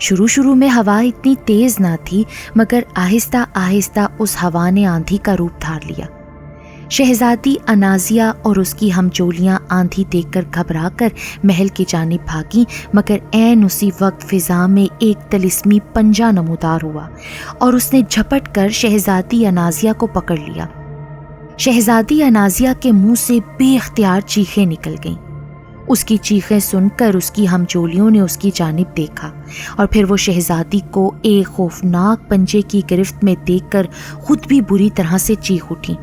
شروع میں ہوا اتنی تیز نہ تھی، مگر آہستہ آہستہ اس ہوا نے آندھی کا روپ دھار لیا۔ شہزادی انازیہ اور اس کی ہمجولیاں آندھی دیکھ کر گھبرا کر محل کی جانب بھاگیں، مگر عین اسی وقت فضا میں ایک طلسمی پنجہ نمودار ہوا اور اس نے جھپٹ کر شہزادی انازیہ کو پکڑ لیا۔ شہزادی انازیہ کے منہ سے بے اختیار چیخیں نکل گئیں۔ اس کی چیخیں سن کر اس کی ہمجولیوں نے اس کی جانب دیکھا اور پھر وہ شہزادی کو ایک خوفناک پنجے کی گرفت میں دیکھ کر خود بھی بری طرح سے چیخ اٹھیں۔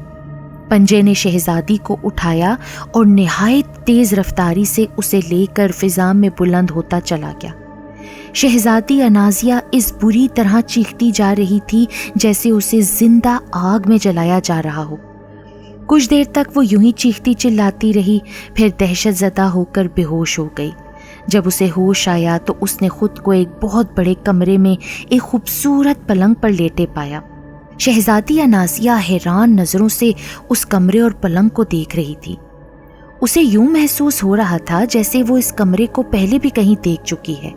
پنجے نے شہزادی کو اٹھایا اور نہایت تیز رفتاری سے اسے لے کر فضا میں بلند ہوتا چلا گیا۔ شہزادی انازیہ اس بری طرح چیختی جا رہی تھی جیسے اسے زندہ آگ میں جلایا جا رہا ہو۔ کچھ دیر تک وہ یوں ہی چیختی چلاتی رہی، پھر دہشت زدہ ہو کر بے ہوش ہو گئی۔ جب اسے ہوش آیا تو اس نے خود کو ایک بہت بڑے کمرے میں ایک خوبصورت پلنگ پر لیٹے پایا۔ شہزادی انازیہ حیران نظروں سے اس کمرے اور پلنگ کو دیکھ رہی تھی۔ اسے یوں محسوس ہو رہا تھا جیسے وہ اس کمرے کو پہلے بھی کہیں دیکھ چکی ہے۔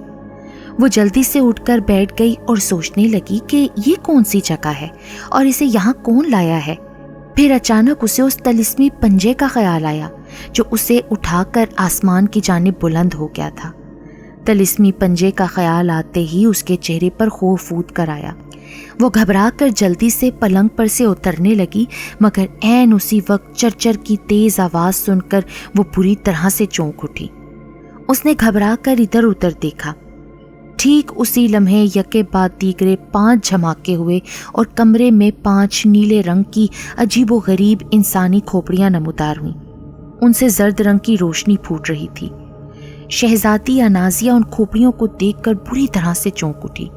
وہ جلدی سے اٹھ کر بیٹھ گئی اور سوچنے لگی کہ یہ کون سی جگہ ہے اور اسے یہاں کون لایا ہے۔ پھر اچانک اسے اس طلسمی پنجے کا خیال آیا جو اسے اٹھا کر آسمان کی جانب بلند ہو گیا تھا۔ طلسمی پنجے کا خیال آتے ہی اس کے چہرے پر خوف پھوٹ کر آیا۔ وہ گھبرا کر جلدی سے پلنگ پر سے اترنے لگی، مگر عین اسی وقت چرچر کی تیز آواز سن کر وہ بری طرح سے چونک اٹھی۔ اس نے گھبرا کر ادھر ادھر دیکھا۔ ٹھیک اسی لمحے یکے بعد دیگرے 5 جھماکے ہوئے اور کمرے میں 5 نیلے رنگ کی عجیب و غریب انسانی کھوپڑیاں نمودار ہوئیں۔ ان سے زرد رنگ کی روشنی پھوٹ رہی تھی۔ شہزادی انازیہ ان کھوپڑیوں کو دیکھ کر بری طرح سے چونک اٹھی۔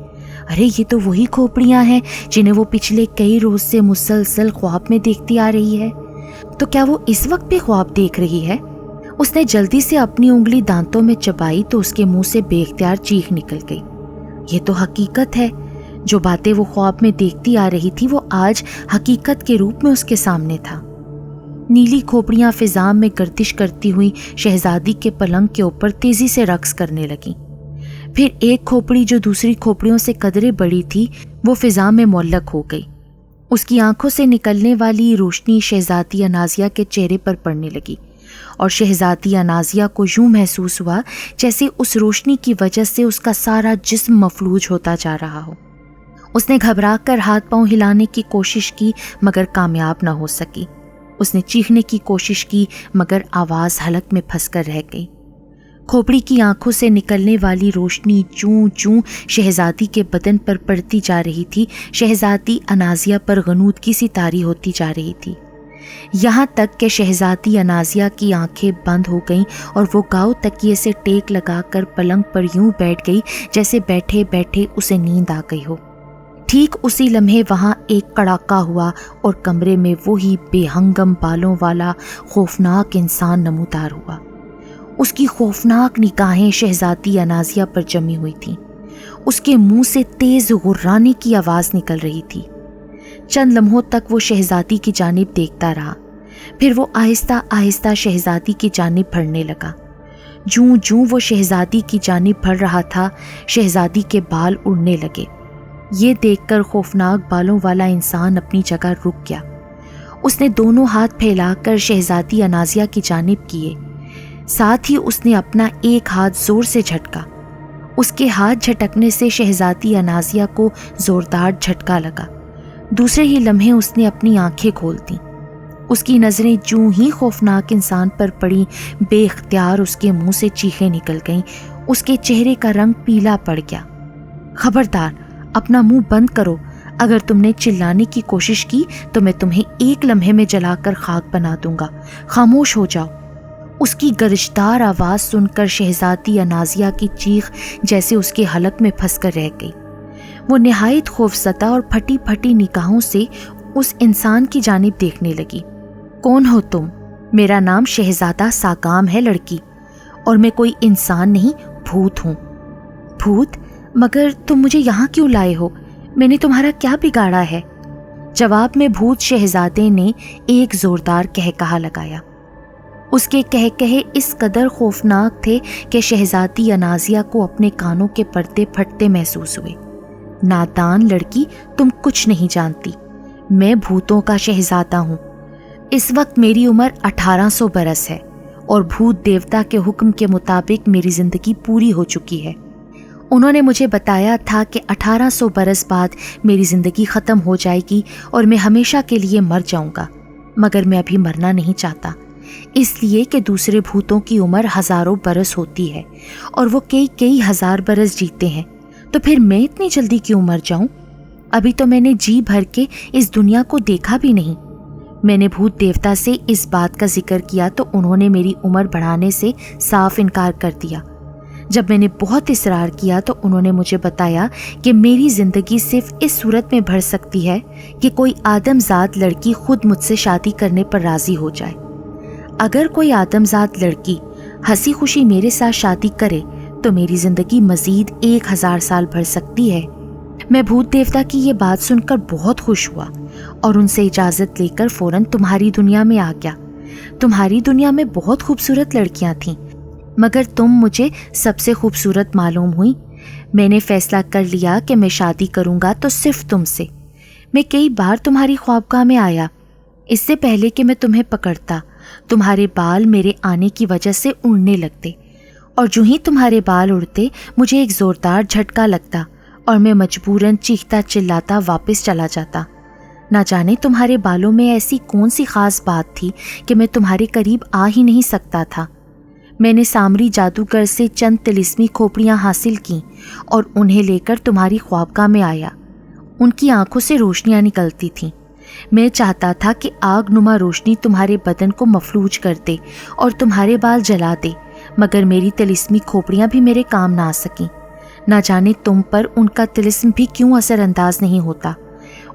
ارے یہ تو وہی کھوپڑیاں ہیں جنہیں وہ پچھلے کئی روز سے مسلسل خواب میں دیکھتی آ رہی ہے۔ تو کیا وہ اس وقت بھی خواب دیکھ رہی ہے؟ اس نے جلدی سے اپنی انگلی دانتوں میں چبائی تو اس کے منہ سے بے اختیار چیخ نکل گئی۔ یہ تو حقیقت ہے۔ جو باتیں وہ خواب میں دیکھتی آ رہی تھی وہ آج حقیقت کے روپ میں اس کے سامنے تھا۔ نیلی کھوپڑیاں فضا میں گردش کرتی ہوئی شہزادی کے پلنگ کے اوپر تیزی سے رقص کرنے لگیں۔ پھر ایک کھوپڑی جو دوسری کھوپڑیوں سے قدرے بڑی تھی وہ فضا میں معلق ہو گئی۔ اس کی آنکھوں سے نکلنے والی روشنی شہزادی انازیہ کے چہرے پر پڑنے لگی اور شہزادی انازیہ کو یوں محسوس ہوا جیسے اس روشنی کی وجہ سے اس کا سارا جسم مفلوج ہوتا جا رہا ہو۔ اس نے گھبرا کر ہاتھ پاؤں ہلانے کی کوشش کی مگر کامیاب نہ ہو سکی۔ اس نے چیخنے کی کوشش کی مگر آواز حلق میں پھنس کر رہ گئی۔ کھوپڑی کی آنکھوں سے نکلنے والی روشنی چوں چوں شہزادی کے بدن پر پڑتی جا رہی تھی، شہزادی انازیہ پر غنودگی سی طاری ہوتی جا رہی تھی، یہاں تک کہ شہزادی انازیہ کی آنکھیں بند ہو گئیں اور وہ گاؤ تکیے سے ٹیک لگا کر پلنگ پر یوں بیٹھ گئی جیسے بیٹھے بیٹھے اسے نیند آ گئی ہو۔ ٹھیک اسی لمحے وہاں ایک کڑاکا ہوا اور کمرے میں وہی بے ہنگم بالوں والا خوفناک انسان نمودار ہوا۔ اس کی خوفناک نگاہیں شہزادی انازیہ پر جمی ہوئی تھیں۔ اس کے منہ سے تیز غرانے کی آواز نکل رہی تھی۔ چند لمحوں تک وہ شہزادی کی جانب دیکھتا رہا، پھر وہ آہستہ آہستہ شہزادی کی جانب بڑھنے لگا۔ جوں جوں وہ شہزادی کی جانب بڑھ رہا تھا، شہزادی کے بال اڑنے لگے۔ یہ دیکھ کر خوفناک بالوں والا انسان اپنی جگہ رک گیا۔ اس نے دونوں ہاتھ پھیلا کر شہزادی انازیہ کی جانب کیے، ساتھ ہی اس نے اپنا ایک ہاتھ زور سے جھٹکا۔ اس کے ہاتھ جھٹکنے سے شہزادی انازیہ کو زوردار جھٹکا لگا۔ دوسرے ہی لمحے اس نے اپنی آنکھیں کھول دیں۔ اس کی نظریں جوں ہی خوفناک انسان پر پڑی، بے اختیار اس کے منہ سے چیخیں نکل گئیں۔ اس کے چہرے کا رنگ پیلا پڑ گیا۔ خبردار، اپنا منہ بند کرو، اگر تم نے چلانے کی کوشش کی تو میں تمہیں ایک لمحے میں جلا کر خاک بنا دوں گا، خاموش ہو جاؤ۔ اس کی گرجدار آواز سن کر شہزادی انازیہ کی چیخ جیسے اس کے حلق میں پھنس کر رہ گئی۔ وہ نہایت خوفزدہ اور پھٹی پھٹی نگاہوں سے اس انسان کی جانب دیکھنے لگی۔ کون ہو تم؟ میرا نام شہزادہ ساگام ہے لڑکی، اور میں کوئی انسان نہیں، بھوت ہوں۔ بھوت؟ مگر تم مجھے یہاں کیوں لائے ہو؟ میں نے تمہارا کیا بگاڑا ہے؟ جواب میں بھوت شہزادے نے ایک زوردار کہکہا لگایا۔ اس کے کہے اس قدر خوفناک تھے کہ شہزادی انازیہ کو اپنے کانوں کے پردے پھٹتے محسوس ہوئے۔ نادان لڑکی، تم کچھ نہیں جانتی، میں بھوتوں کا شہزادہ ہوں۔ اس وقت میری عمر 1800 برس ہے اور بھوت دیوتا کے حکم کے مطابق میری زندگی پوری ہو چکی ہے۔ انہوں نے مجھے بتایا تھا کہ 1800 برس بعد میری زندگی ختم ہو جائے گی اور میں ہمیشہ کے لیے مر جاؤں گا، مگر میں ابھی مرنا نہیں چاہتا، اس لیے کہ دوسرے بھوتوں کی عمر ہزاروں برس ہوتی ہے اور وہ کئی ہزار برس جیتے ہیں، تو پھر میں اتنی جلدی کیوں مر جاؤں؟ ابھی تو میں نے جی بھر کے اس دنیا کو دیکھا بھی نہیں۔ میں نے بھوت دیوتا سے اس بات کا ذکر کیا تو انہوں نے میری عمر بڑھانے سے صاف انکار کر دیا۔ جب میں نے بہت اصرار کیا تو انہوں نے مجھے بتایا کہ میری زندگی صرف اس صورت میں بڑھ سکتی ہے کہ کوئی آدم ذات لڑکی خود مجھ سے شادی کرنے پر راضی ہو جائے۔ اگر کوئی آدم ذات لڑکی ہنسی خوشی میرے ساتھ شادی کرے تو میری زندگی مزید 1000 سال بڑھ سکتی ہے۔ میں بھوت دیوتا کی یہ بات سن کر بہت خوش ہوا اور ان سے اجازت لے کر فوراً تمہاری دنیا میں آ گیا۔ تمہاری دنیا میں بہت خوبصورت لڑکیاں تھیں، مگر تم مجھے سب سے خوبصورت معلوم ہوئی۔ میں نے فیصلہ کر لیا کہ میں شادی کروں گا تو صرف تم سے۔ میں کئی بار تمہاری خوابگاہ میں آیا، اس سے پہلے کہ میں تمہیں پکڑتا۔ تمہارے بال میرے آنے کی وجہ سے اڑنے لگتے، اور جو ہی تمہارے بال اڑتے مجھے ایک زوردار جھٹکا لگتا اور میں مجبوراً چیختا چلاتا واپس چلا جاتا۔ نہ جانے تمہارے بالوں میں ایسی کون سی خاص بات تھی کہ میں تمہارے قریب آ ہی نہیں سکتا تھا۔ میں نے سامری جادوگر سے چند طلسمی کھوپڑیاں حاصل کیں اور انہیں لے کر تمہاری خوابگاہ میں آیا۔ ان کی آنکھوں سے روشنیاں نکلتی تھیں۔ میں چاہتا تھا کہ آگ نما روشنی تمہارے بدن کو مفلوج کر دے اور تمہارے بال جلا دے، مگر میری طلسمی کھوپڑیاں بھی میرے کام نہ آ سکیں۔ نہ جانے تم پر ان کا طلسم بھی کیوں اثر انداز نہیں ہوتا۔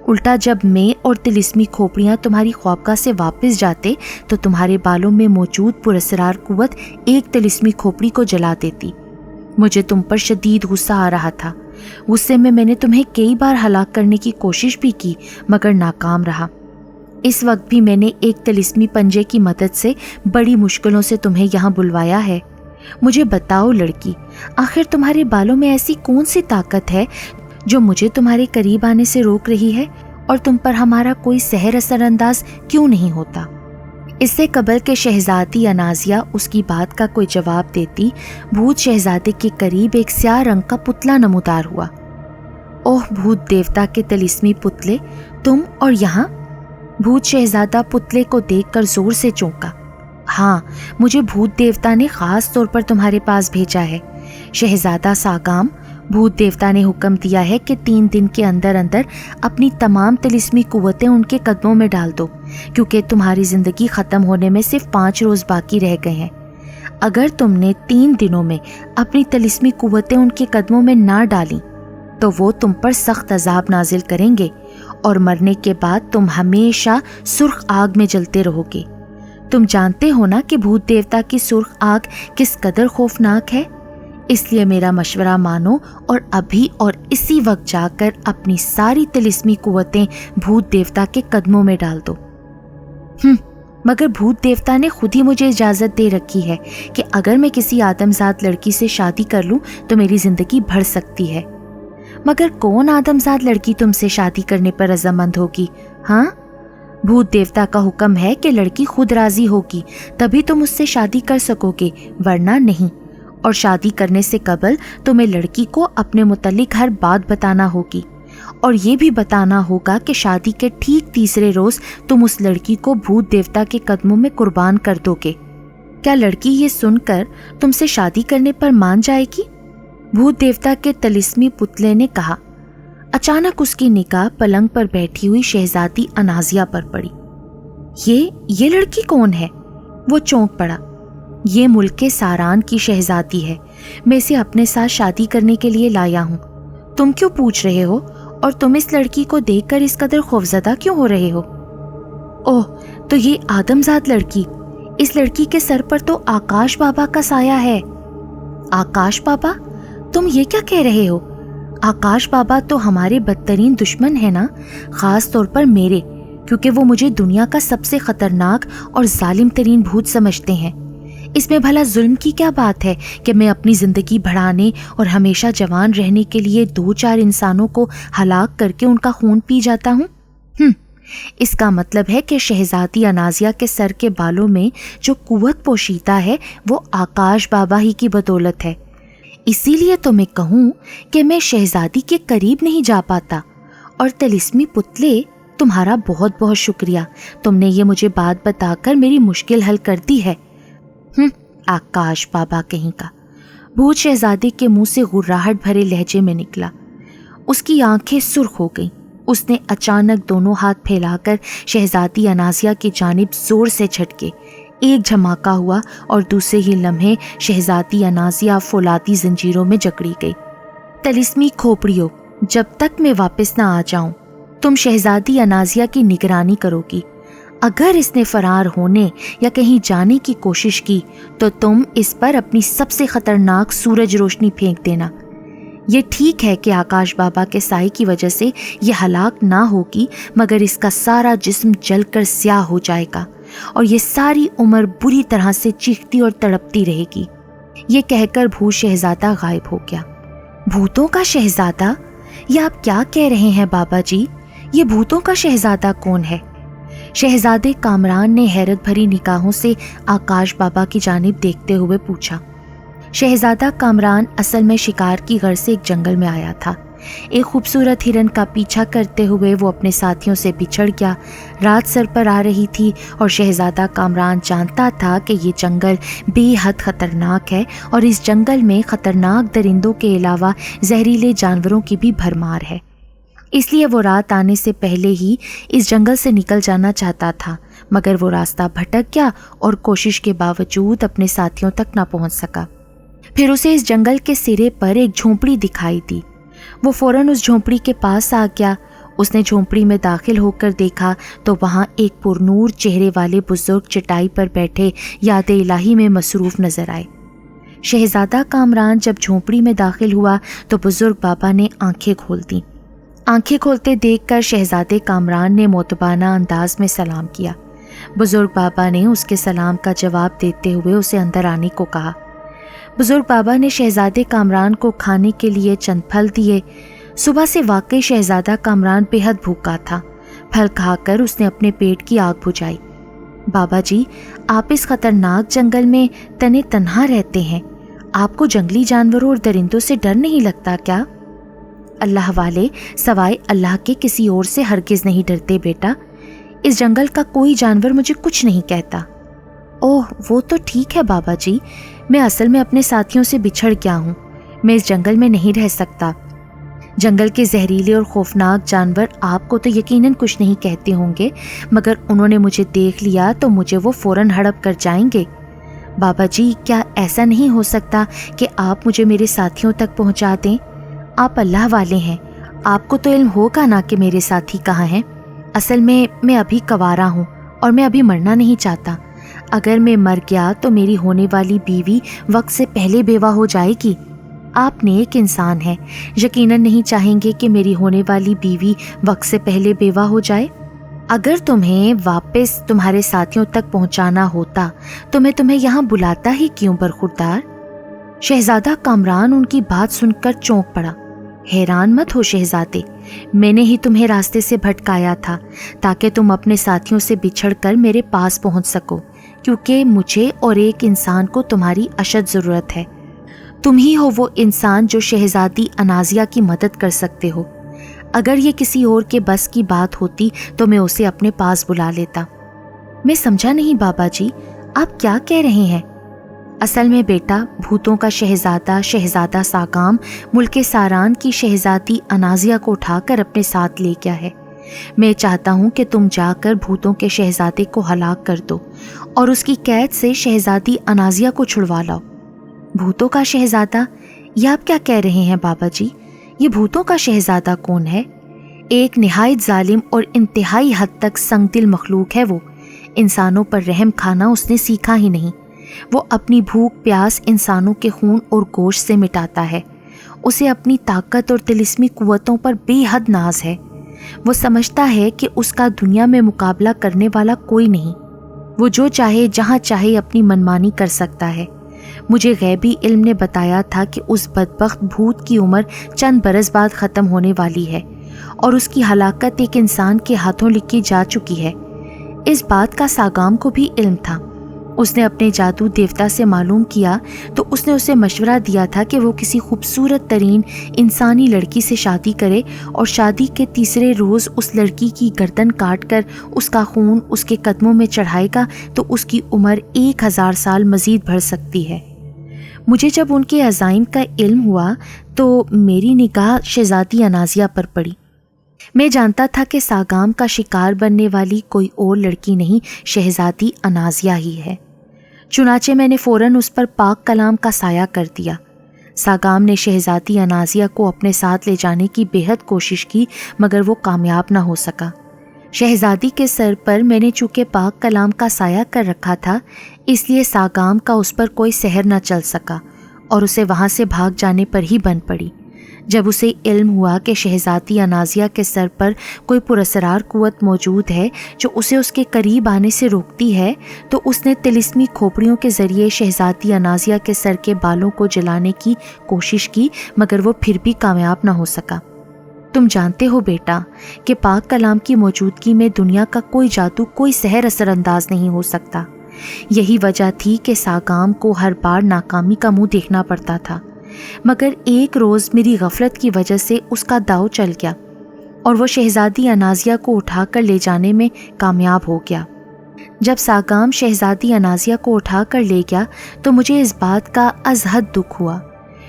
الٹا جب میں اور طلسمی کھوپڑیاں تمہاری خوابگاہ سے واپس جاتے تو تمہارے بالوں میں موجود پراسرار قوت ایک طلسمی کھوپڑی کو جلا دیتی۔ مجھے تم پر شدید غصہ آ رہا تھا۔ غصے میں نے تمہیں کئی بار ہلاک کرنے کی کوشش بھی کی مگر ناکام رہا۔ اس وقت بھی میں نے ایک طلسمی پنجے کی مدد سے بڑی مشکلوں سے تمہیں یہاں بلوایا ہے۔ مجھے بتاؤ لڑکی، آخر تمہارے بالوں میں ایسی کون سی طاقت ہے جو مجھے تمہارے قریب آنے سے روک رہی ہے اور تم پر ہمارا کوئی سحر اثر انداز کیوں نہیں ہوتا؟ اس سے قبل کہ شہزادی انازیہ اس کی بات کا کوئی جواب دیتی، بھوت شہزادے کے قریب ایک سیاہ رنگ کا پتلا نمودار ہوا۔ اوہ بھوت دیوتا کے طلسمی پتلے، تم اور یہاں؟ بھوت شہزادہ پتلے کو دیکھ کر زور سے چونکا۔ ہاں، مجھے بھوت دیوتا نے خاص طور پر تمہارے پاس بھیجا ہے۔ شہزادہ ساگام، بھوت دیوتا نے حکم دیا ہے کہ 3 دن کے اندر اندر اپنی تمام طلسمی قوتیں ان کے قدموں میں ڈال دو، کیونکہ تمہاری زندگی ختم ہونے میں صرف 5 روز باقی رہ گئے ہیں۔ اگر تم نے 3 دنوں میں اپنی طلسمی قوتیں ان کے قدموں میں نہ ڈالیں تو وہ تم پر سخت عذاب نازل کریں گے اور مرنے کے بعد تم ہمیشہ سرخ آگ میں جلتے رہو گے۔ تم جانتے ہو نا کہ بھوت دیوتا کی سرخ آگ کس قدر خوفناک ہے، اس لیے میرا مشورہ مانو اور ابھی اور اسی وقت جا کر اپنی ساری طلسمی قوتیں بھوت دیوتا کے قدموں میں ڈال دو۔ مگر بھوت دیوتا نے خود ہی مجھے اجازت دے رکھی ہے کہ اگر میں کسی آدم ذات لڑکی سے شادی کر لوں تو میری زندگی بڑھ سکتی ہے۔ مگر کون آدم ذات لڑکی تم سے شادی کرنے پر رضامند ہوگی؟ ہاں، بھوت دیوتا کا حکم ہے کہ لڑکی خود راضی ہوگی تبھی تم اس سے شادی کر سکو گے، ورنہ نہیں۔ اور شادی کرنے سے قبل تمہیں لڑکی کو اپنے متعلق ہر بات بتانا ہوگی، اور یہ بھی بتانا ہوگا کہ شادی کے ٹھیک تیسرے روز تم اس لڑکی کو بھوت دیوتا کے قدموں میں قربان کر دو گے۔ کیا لڑکی یہ سن کر تم سے شادی کرنے پر مان جائے گی؟ بھوت دیوتا کے طلسمی پتلے نے کہا۔ اچانک اس کی نگاہ پلنگ پر بیٹھی ہوئی شہزادی انازیہ پر پڑی۔ یہ لڑکی کون ہے؟ وہ چونک پڑا۔ یہ ملک کے ساران کی شہزادی ہے، میں اسے اپنے ساتھ شادی کرنے کے لیے لایا ہوں۔ تم کیوں پوچھ رہے ہو؟ اور تم اس لڑکی کو دیکھ کر اس قدر خوفزدہ کیوں ہو رہے ہو؟ اوہ، تو یہ آدم ذات لڑکی، اس لڑکی کے سر پر تو آکاش بابا کا سایہ ہے۔ آکاش بابا؟ تم یہ کیا کہہ رہے ہو؟ آکاش بابا تو ہمارے بدترین دشمن ہے نا، خاص طور پر میرے۔ کیونکہ وہ مجھے دنیا کا سب سے خطرناک اور ظالم ترین بھوت سمجھتے ہیں۔ اس میں بھلا ظلم کی کیا بات ہے کہ میں اپنی زندگی بڑھانے اور ہمیشہ جوان رہنے کے لیے 2-4 انسانوں کو ہلاک کر کے ان کا خون پی جاتا ہوں؟ اس کا مطلب ہے کہ شہزادی انازیہ کے سر کے بالوں میں جو قوت پوشیدہ ہے وہ آکاش بابا ہی کی بدولت ہے۔ اسی لیے تو میں کہوں کہ میں شہزادی کے قریب نہیں جا پاتا۔ اور طلسمی پتلے، تمہارا بہت بہت شکریہ، تم نے یہ مجھے بات بتا کر میری مشکل حل کر دی ہے۔ آکاش بابا کہیں کا۔ بھوت شہزادے کے منہ سے غراہٹ بھرے لہجے میں نکلا۔ اس کی آنکھیں سرخ ہو گئیں۔ اس نے اچانک دونوں ہاتھ پھیلا کر شہزادی انازیہ کی جانب زور سے جھٹکے۔ ایک جھماکہ ہوا اور دوسرے ہی لمحے شہزادی انازیہ فولادی زنجیروں میں جکڑی گئی۔ طلسمی کھوپڑیوں، جب تک میں واپس نہ آ جاؤں تم شہزادی انازیہ کی نگرانی کرو گی۔ اگر اس نے فرار ہونے یا کہیں جانے کی کوشش کی تو تم اس پر اپنی سب سے خطرناک سورج روشنی پھینک دینا۔ یہ ٹھیک ہے کہ آکاش بابا کے سائے کی وجہ سے یہ ہلاک نہ ہوگی، مگر اس کا سارا جسم جل کر سیاہ ہو جائے گا اور یہ ساری عمر بری طرح سے چیختی اور تڑپتی رہے گی۔ یہ کہہ کر بھوت شہزادہ غائب ہو گیا۔ بھوتوں کا شہزادہ؟ یہ آپ کیا کہہ رہے ہیں بابا جی؟ یہ بھوتوں کا شہزادہ کون ہے؟ شہزادے کامران نے حیرت بھری نگاہوں سے آکاش بابا کی جانب دیکھتے ہوئے پوچھا۔ شہزادہ کامران اصل میں شکار کی غرض سے ایک جنگل میں آیا تھا۔ ایک خوبصورت ہرن کا پیچھا کرتے ہوئے وہ اپنے ساتھیوں سے بچھڑ گیا۔ رات سر پر آ رہی تھی اور شہزادہ کامران جانتا تھا کہ یہ جنگل بے حد خطرناک ہے اور اس جنگل میں خطرناک درندوں کے علاوہ زہریلے جانوروں کی بھی بھرمار ہے۔ اس لیے وہ رات آنے سے پہلے ہی اس جنگل سے نکل جانا چاہتا تھا، مگر وہ راستہ بھٹک گیا اور کوشش کے باوجود اپنے ساتھیوں تک نہ پہنچ سکا۔ پھر اسے اس جنگل کے سرے پر ایک جھونپڑی دکھائی دی۔ وہ فوراً اس جھونپڑی کے پاس آ گیا۔ اس نے جھونپڑی میں داخل ہو کر دیکھا تو وہاں ایک پرنور چہرے والے بزرگ چٹائی پر بیٹھے یاد الہی میں مصروف نظر آئے۔ شہزادہ کامران جب جھونپڑی میں داخل ہوا تو بزرگ بابا نے آنکھیں کھول دیں۔ آنکھیں کھولتے دیکھ کر شہزادے کامران نے معتبانہ انداز میں سلام کیا۔ بزرگ بابا نے اس کے سلام کا جواب دیتے ہوئے اسے اندر آنے کو کہا۔ بزرگ بابا نے شہزادے کامران کو کھانے کے لیے چند پھل دیے۔ صبح سے واقعی شہزادہ کامران بے حد بھوکا تھا۔ پھل کھا کر اس نے اپنے پیٹ کی آگ بجھائی۔ بابا جی، آپ اس خطرناک جنگل میں تنے تنہا رہتے ہیں، آپ کو جنگلی جانوروں اور درندوں سے ڈر نہیں لگتا کیا؟ اللہ والے سوائے اللہ کے کسی اور سے ہرگز نہیں ڈرتے بیٹا۔ اس جنگل کا کوئی جانور مجھے کچھ نہیں کہتا۔ اوہ، وہ تو ٹھیک ہے بابا جی، میں اصل میں اپنے ساتھیوں سے بچھڑ گیا ہوں۔ میں اس جنگل میں نہیں رہ سکتا۔ جنگل کے زہریلے اور خوفناک جانور آپ کو تو یقیناً کچھ نہیں کہتے ہوں گے، مگر انہوں نے مجھے دیکھ لیا تو مجھے وہ فوراً ہڑپ کر جائیں گے۔ بابا جی، کیا ایسا نہیں ہو سکتا کہ آپ مجھے میرے ساتھیوں تک پہنچا دیں؟ آپ اللہ والے ہیں، آپ کو تو علم ہوگا نا کہ میرے ساتھی کہاں ہیں۔ اصل میں ابھی کنوارا ہوں اور میں ابھی مرنا نہیں چاہتا۔ اگر میں مر گیا تو میری ہونے والی بیوی وقت سے پہلے بیوہ ہو جائے گی۔ آپ نیک انسان ہیں، یقیناً نہیں چاہیں گے کہ میری ہونے والی بیوی وقت سے پہلے بیوہ ہو جائے۔ اگر تمہیں واپس تمہارے ساتھیوں تک پہنچانا ہوتا تو میں تمہیں یہاں بلاتا ہی کیوں برخوردار؟ شہزادہ کامران ان کی بات سن کر چونک پڑا۔ حیران مت ہو شہزادے، میں نے ہی تمہیں راستے سے بھٹکایا تھا تاکہ تم اپنے ساتھیوں سے بچھڑ کر میرے پاس پہنچ سکو، کیونکہ مجھے اور ایک انسان کو تمہاری اشد ضرورت ہے۔ تم ہی ہو وہ انسان جو شہزادی انازیہ کی مدد کر سکتے ہو۔ اگر یہ کسی اور کے بس کی بات ہوتی تو میں اسے اپنے پاس بلا لیتا۔ میں سمجھا نہیں بابا جی، آپ کیا کہہ رہے ہیں؟ اصل میں بیٹا، بھوتوں کا شہزادہ ساگام ملک ساران کی شہزادی انازیہ کو اٹھا کر اپنے ساتھ لے گیا ہے۔ میں چاہتا ہوں کہ تم جا کر بھوتوں کے شہزادے کو ہلاک کر دو اور اس کی قید سے شہزادی انازیہ کو چھڑوا لاؤ۔ بھوتوں کا شہزادہ؟ یہ آپ کیا کہہ رہے ہیں بابا جی؟ یہ بھوتوں کا شہزادہ کون ہے؟ ایک نہایت ظالم اور انتہائی حد تک سنگ دل مخلوق ہے وہ۔ انسانوں پر رحم کھانا اس نے سیکھا ہی نہیں۔ وہ اپنی بھوک پیاس انسانوں کے خون اور گوشت سے مٹاتا ہے۔ اسے اپنی طاقت اور طلسمی قوتوں پر بے حد ناز ہے۔ وہ سمجھتا ہے کہ اس کا دنیا میں مقابلہ کرنے والا کوئی نہیں، وہ جو چاہے جہاں چاہے اپنی منمانی کر سکتا ہے۔ مجھے غیبی علم نے بتایا تھا کہ اس بدبخت بھوت کی عمر چند برس بعد ختم ہونے والی ہے اور اس کی ہلاکت ایک انسان کے ہاتھوں لکھی جا چکی ہے۔ اس بات کا ساگام کو بھی علم تھا۔ اس نے اپنے جادو دیوتا سے معلوم کیا تو اس نے اسے مشورہ دیا تھا کہ وہ کسی خوبصورت ترین انسانی لڑکی سے شادی کرے اور شادی کے تیسرے روز اس لڑکی کی گردن کاٹ کر اس کا خون اس کے قدموں میں چڑھائے گا تو اس کی عمر 1000 سال مزید بڑھ سکتی ہے۔ مجھے جب ان کے عزائم کا علم ہوا تو میری نگاہ شہزادی انازیہ پر پڑی۔ میں جانتا تھا کہ ساگام کا شکار بننے والی کوئی اور لڑکی نہیں، شہزادی انازیہ ہی ہے۔ چنانچہ میں نے فوراً اس پر پاک کلام کا سایہ کر دیا۔ ساگام نے شہزادی انازیہ کو اپنے ساتھ لے جانے کی بے حد کوشش کی مگر وہ کامیاب نہ ہو سکا۔ شہزادی کے سر پر میں نے چونکہ پاک کلام کا سایہ کر رکھا تھا اس لیے ساگام کا اس پر کوئی سحر نہ چل سکا اور اسے وہاں سے بھاگ جانے پر ہی بن پڑی۔ جب اسے علم ہوا کہ شہزادی انازیہ کے سر پر کوئی پراسرار قوت موجود ہے جو اسے اس کے قریب آنے سے روکتی ہے تو اس نے طلسمی کھوپڑیوں کے ذریعے شہزادی انازیہ کے سر کے بالوں کو جلانے کی کوشش کی مگر وہ پھر بھی کامیاب نہ ہو سکا۔ تم جانتے ہو بیٹا کہ پاک کلام کی موجودگی میں دنیا کا کوئی جادو، کوئی سحر اثر انداز نہیں ہو سکتا۔ یہی وجہ تھی کہ ساگام کو ہر بار ناکامی کا منہ دیکھنا پڑتا تھا، مگر ایک روز میری غفلت کی وجہ سے اس کا داؤ چل گیا اور وہ شہزادی انازیہ کو اٹھا کر لے جانے میں کامیاب ہو گیا۔ جب ساگام شہزادی انازیہ کو اٹھا کر لے گیا تو مجھے اس بات کا از حد دکھ ہوا۔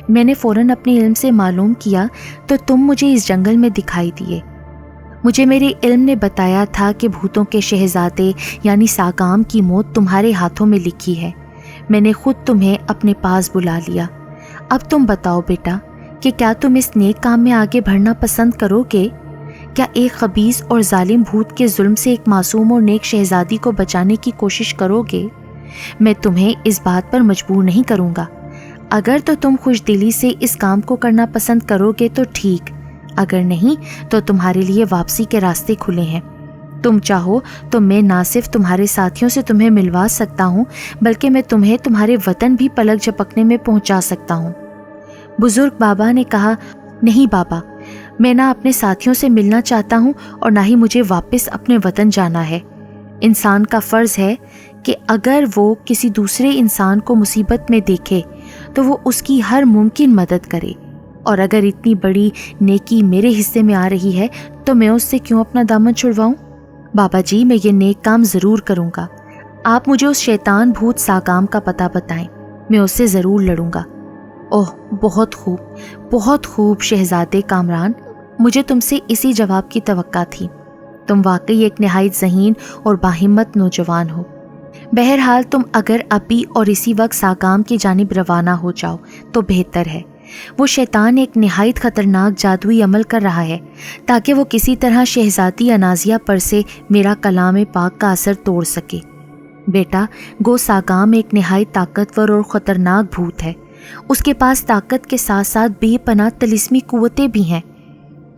میں نے فوراً اپنے علم سے معلوم کیا تو تم مجھے اس جنگل میں دکھائی دیے۔ مجھے میرے علم نے بتایا تھا کہ بھوتوں کے شہزادے یعنی ساگام کی موت تمہارے ہاتھوں میں لکھی ہے۔ میں نے خود تمہیں اپنے پاس بلا لیا۔ اب تم بتاؤ بیٹا کہ کیا تم اس نیک کام میں آگے بڑھنا پسند کرو گے؟ کیا ایک خبیث اور ظالم بھوت کے ظلم سے ایک معصوم اور نیک شہزادی کو بچانے کی کوشش کرو گے؟ میں تمہیں اس بات پر مجبور نہیں کروں گا۔ اگر تو تم خوش دلی سے اس کام کو کرنا پسند کرو گے تو ٹھیک، اگر نہیں تو تمہارے لیے واپسی کے راستے کھلے ہیں۔ تم چاہو تو میں نہ صرف تمہارے ساتھیوں سے تمہیں ملوا سکتا ہوں بلکہ میں تمہیں تمہارے وطن بھی پلک جھپکنے میں پہنچا سکتا ہوں۔ بزرگ بابا نے کہا، نہیں بابا، میں نہ اپنے ساتھیوں سے ملنا چاہتا ہوں اور نہ ہی مجھے واپس اپنے وطن جانا ہے۔ انسان کا فرض ہے کہ اگر وہ کسی دوسرے انسان کو مصیبت میں دیکھے تو وہ اس کی ہر ممکن مدد کرے، اور اگر اتنی بڑی نیکی میرے حصے میں آ رہی ہے تو میں اس سے کیوں اپنا دامن چھڑواؤں؟ بابا جی، میں یہ نیک کام ضرور کروں گا۔ آپ مجھے اس شیطان بھوت ساگام کا پتہ بتائیں، میں اس سے ضرور لڑوں گا۔ اوہ، بہت خوب شہزادے کامران، مجھے تم سے اسی جواب کی توقع تھی۔ تم واقعی ایک نہایت ذہین اور باہمت نوجوان ہو۔ بہرحال تم اگر ابھی اور اسی وقت ساگام کی جانب روانہ ہو جاؤ تو بہتر ہے۔ وہ شیطان ایک نہایت خطرناک جادوئی عمل کر رہا ہے تاکہ وہ کسی طرح شہزادی انازیہ پر سے میرا کلام پاک کا اثر توڑ سکے۔ بیٹا، گو ساگام ایک نہایت طاقتور اور خطرناک بھوت ہے۔ اس کے پاس طاقت کے ساتھ ساتھ بے پناہ طلسمی قوتیں بھی ہیں۔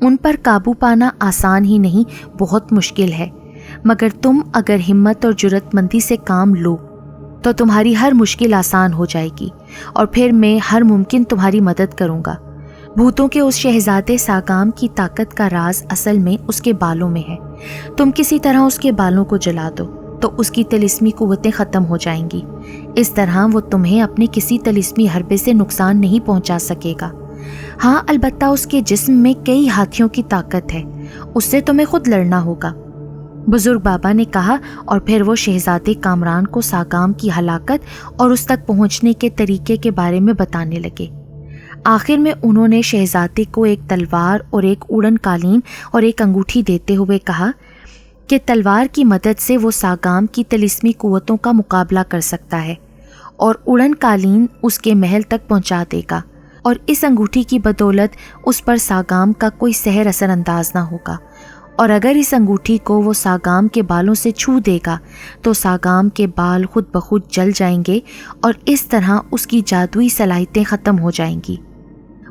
ان پر قابو پانا آسان ہی نہیں، بہت مشکل ہے، مگر تم اگر ہمت اور جرات مندی سے کام لو تو تمہاری ہر مشکل آسان ہو جائے گی، اور پھر میں ہر ممکن تمہاری مدد کروں گا۔ بھوتوں کے اس شہزادے ساگام کی طاقت کا راز اصل میں اس کے بالوں میں ہے۔ تم کسی طرح اس کے بالوں کو جلا دو تو اس کی طلسمی قوتیں ختم ہو جائیں گی۔ اس طرح وہ تمہیں اپنے کسی طلسمی حربے سے نقصان نہیں پہنچا سکے گا۔ ہاں، البتہ اس کے جسم میں کئی ہاتھیوں کی طاقت ہے، اس سے تمہیں خود لڑنا ہوگا، بزرگ بابا نے کہا، اور پھر وہ شہزادے کامران کو ساگام کی ہلاکت اور اس تک پہنچنے کے طریقے کے بارے میں بتانے لگے۔ آخر میں انہوں نے شہزادے کو ایک تلوار اور ایک اڑن قالین اور ایک انگوٹھی دیتے ہوئے کہا کہ تلوار کی مدد سے وہ ساگام کی طلسمی قوتوں کا مقابلہ کر سکتا ہے اور اڑن قالین اس کے محل تک پہنچا دے گا، اور اس انگوٹھی کی بدولت اس پر ساگام کا کوئی سحر اثر انداز نہ ہوگا، اور اگر اس انگوٹھی کو وہ ساگام کے بالوں سے چھو دے گا تو ساگام کے بال خود بخود جل جائیں گے اور اس طرح اس کی جادوئی صلاحیتیں ختم ہو جائیں گی۔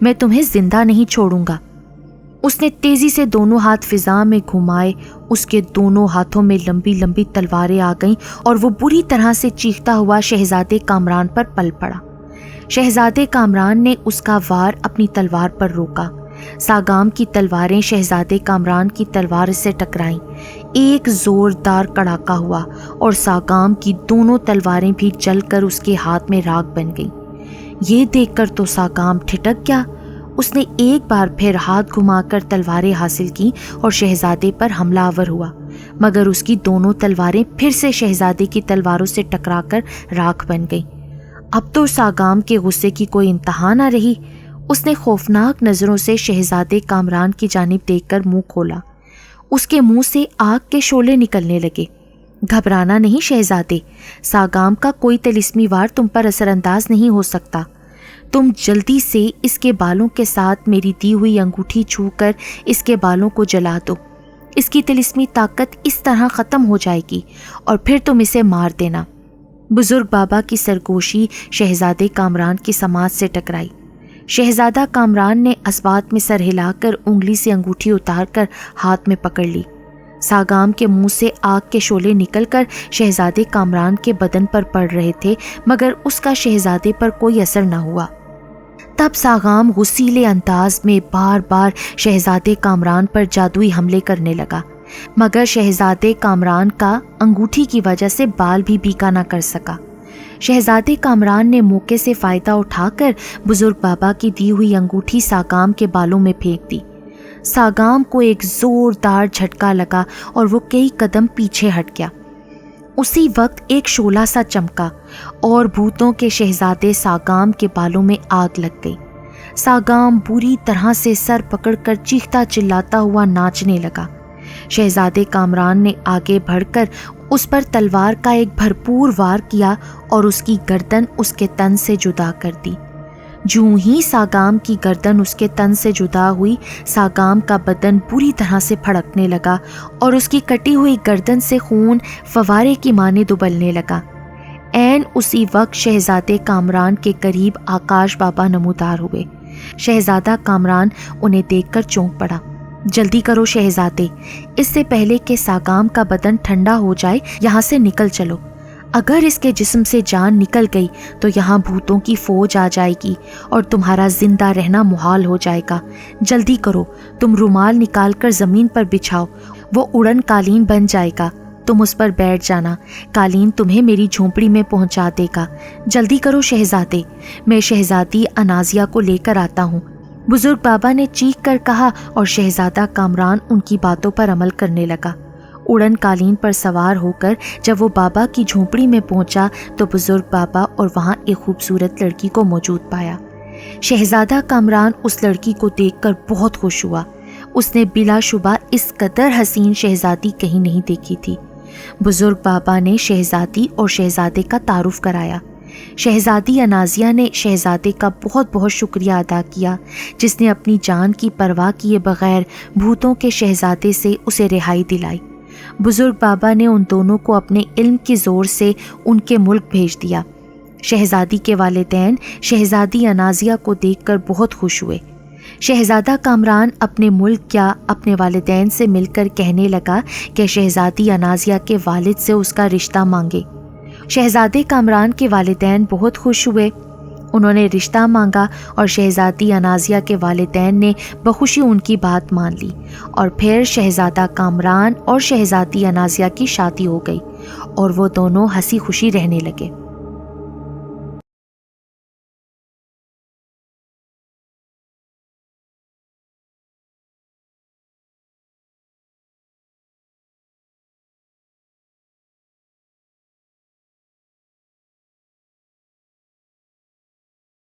میں تمہیں زندہ نہیں چھوڑوں گا۔ اس نے تیزی سے دونوں ہاتھ فضا میں گھمائے، اس کے دونوں ہاتھوں میں لمبی لمبی تلواریں آ گئیں اور وہ بری طرح سے چیختا ہوا شہزادے کامران پر پل پڑا۔ شہزادے کامران نے اس کا وار اپنی تلوار پر روکا۔ ساگام کی تلواریں شہزادے کامران کی تلوار سے ٹکرائیں، ایک زوردار کڑاکا ہوا اور ساگام کی دونوں تلواریں بھی جل کر اس کے ہاتھ میں راکھ بن گئیں۔ یہ دیکھ کر تو ساگام ٹھٹک گیا۔ اس نے ایک بار پھر ہاتھ گھما کر تلواریں حاصل کی اور شہزادے پر حملہ آور ہوا، مگر اس کی دونوں تلواریں پھر سے شہزادے کی تلواروں سے ٹکرا کر راکھ بن گئیں۔ اب تو ساگام کے غصے کی کوئی انتہا نہ رہی۔ اس نے خوفناک نظروں سے شہزادے کامران کی جانب دیکھ کر منہ کھولا۔ اس کے منہ سے آگ کے شعلے نکلنے لگے۔ گھبرانا نہیں شہزادے، ساگام کا کوئی طلسمی وار تم پر اثر انداز نہیں ہو سکتا۔ تم جلدی سے اس کے بالوں کے ساتھ میری دی ہوئی انگوٹھی چھو کر اس کے بالوں کو جلا دو۔ اس کی طلسمی طاقت اس طرح ختم ہو جائے گی اور پھر تم اسے مار دینا۔ بزرگ بابا کی سرگوشی شہزادے کامران کی سماعت سے ٹکرائی۔ شہزادہ کامران نے اسبات میں سر ہلا کر انگلی سے انگوٹھی اتار کر ہاتھ میں پکڑ لی۔ ساگام کے منہ سے آگ کے شعلے نکل کر شہزادے کامران کے بدن پر پڑ رہے تھے، مگر اس کا شہزادے پر کوئی اثر نہ ہوا۔ تب ساگام غصیلے انداز میں بار بار شہزادے کامران پر جادوئی حملے کرنے لگا، مگر شہزادے کامران کا انگوٹھی کی وجہ سے بال بھی بیکا نہ کر سکا۔ شہزادے کامران نے موقع سے فائدہ اٹھا کر بزرگ بابا کی دی ہوئی انگوٹھی ساگام کے بالوں میں پھینک دی۔ ساگام کو ایک زوردار جھٹکا لگا اور وہ کئی قدم پیچھے ہٹ گیا۔ اسی وقت ایک شعلہ سا چمکا اور بھوتوں کے شہزادے ساگام کے بالوں میں آگ لگ گئی۔ ساگام بری طرح سے سر پکڑ کر چیختا چلاتا ہوا ناچنے لگا۔ شہزادے کامران نے آگے بڑھ کر اس پر تلوار کا ایک بھرپور وار کیا اور اس کی گردن اس کے تن سے جدا کر دی۔ جوں ہی ساگام کی گردن اس کے تن سے جدا ہوئی، ساگام کا بدن بری طرح سے پھڑکنے لگا اور اس کی کٹی ہوئی گردن سے خون فوارے کی مانند ابلنے لگا۔ عین اسی وقت شہزادے کامران کے قریب آکاش بابا نمودار ہوئے۔ شہزادہ کامران انہیں دیکھ کر چونک پڑا۔ جلدی کرو شہزادے، اس سے پہلے کہ ساگام کا بدن ٹھنڈا ہو جائے یہاں سے نکل چلو۔ اگر اس کے جسم سے جان نکل گئی تو یہاں بھوتوں کی فوج آ جائے گی اور تمہارا زندہ رہنا محال ہو جائے گا۔ جلدی کرو، تم رومال نکال کر زمین پر بچھاؤ، وہ اڑن قالین بن جائے گا، تم اس پر بیٹھ جانا، قالین تمہیں میری جھونپڑی میں پہنچا دے گا۔ جلدی کرو شہزادے، میں شہزادی انازیہ کو لے کر آتا ہوں۔ بزرگ بابا نے چیخ کر کہا اور شہزادہ کامران ان کی باتوں پر عمل کرنے لگا۔ اڑن قالین پر سوار ہو کر جب وہ بابا کی جھونپڑی میں پہنچا تو بزرگ بابا اور وہاں ایک خوبصورت لڑکی کو موجود پایا۔ شہزادہ کامران اس لڑکی کو دیکھ کر بہت خوش ہوا۔ اس نے بلا شبہ اس قدر حسین شہزادی کہیں نہیں دیکھی تھی۔ بزرگ بابا نے شہزادی اور شہزادے کا تعارف کرایا۔ شہزادی انازیہ نے شہزادے کا بہت بہت شکریہ ادا کیا، جس نے اپنی جان کی پرواہ کیے بغیر بھوتوں کے شہزادے سے اسے رہائی دلائی۔ بزرگ بابا نے ان دونوں کو اپنے علم کے زور سے ان کے ملک بھیج دیا۔ شہزادی کے والدین شہزادی انازیہ کو دیکھ کر بہت خوش ہوئے۔ شہزادہ کامران اپنے ملک یا اپنے والدین سے مل کر کہنے لگا کہ شہزادی انازیہ کے والد سے اس کا رشتہ مانگے۔ شہزادے کامران کے والدین بہت خوش ہوئے۔ انہوں نے رشتہ مانگا اور شہزادی انازیہ کے والدین نے بخوشی ان کی بات مان لی، اور پھر شہزادہ کامران اور شہزادی انازیہ کی شادی ہو گئی اور وہ دونوں ہنسی خوشی رہنے لگے۔